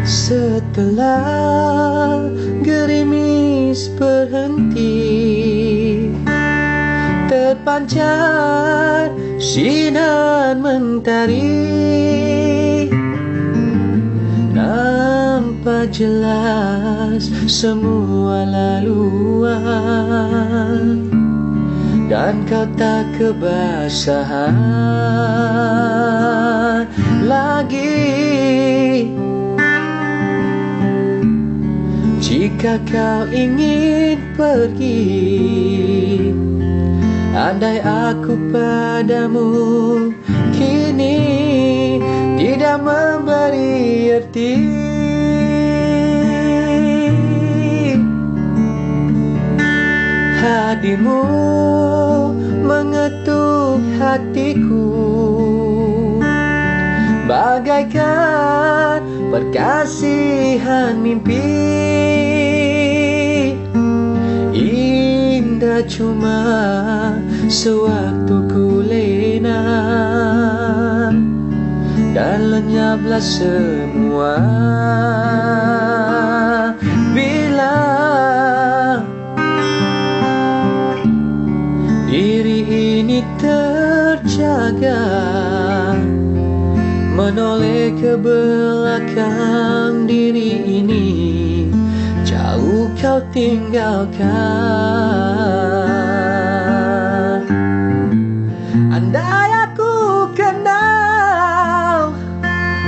Setelah gerimis berhenti, terpancar sinar mentari, nampak jelas semua laluan, dan kau tak kebasahan lagi. Jika kau ingin pergi, andai aku padamu kini tidak memberi arti. Hadirmu mengetuk hatiku, bagaikan perkasihan mimpi. Indah cuma sewaktu ku lena, dan lenyaplah semua bila diri ini terjaga, menoleh ke belakang diri ini, jauh kau tinggalkan. Andai aku kenal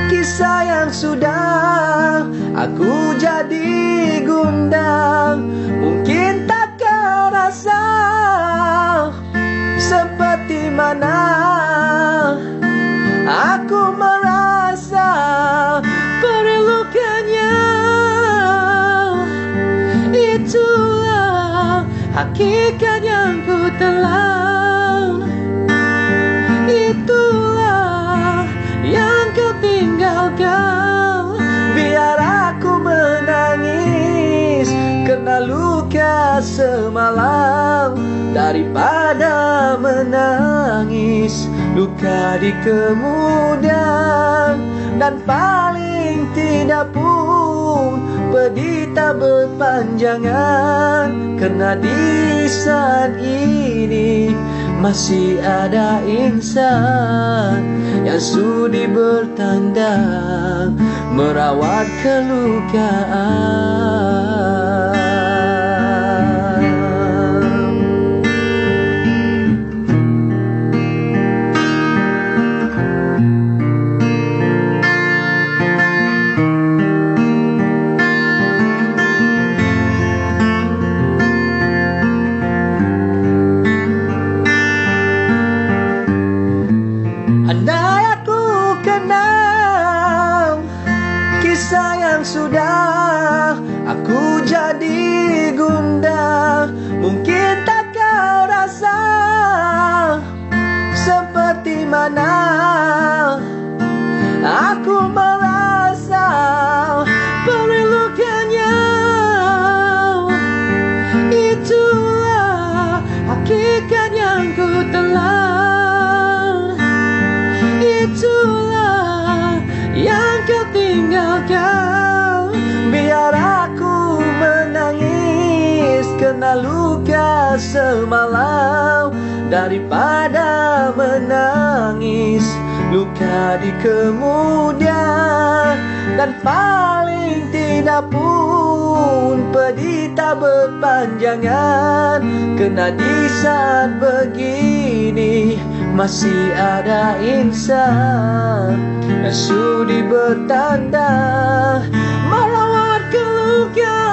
kisah yang sudah aku jadi gundang, mungkin tak kau rasa seperti mana aku merasa perlukannya. Itulah hakikat yang ku telan, itulah yang kau tinggalkan. Biar aku menangis karena luka semalam, daripada menangis luka di kemudian. Dan paling tidak pun pedih tak berpanjangan, karena di saat ini masih ada insan yang sudi bertanda merawat kelukaan. Andai aku kenal kisah yang sudah aku jadi gundah, mungkin tak kau rasa seperti mana aku merasa perlukannya. Itulah hakikat yang ku telan, itulah yang kau tinggalkan. Biar aku menangis kena luka semalam, daripada menangis luka di kemudian. Dan paling tidak pun pedih tak berpanjangan, kena di saat begini masih ada insan yang sudi bertanda merawat kelukaan.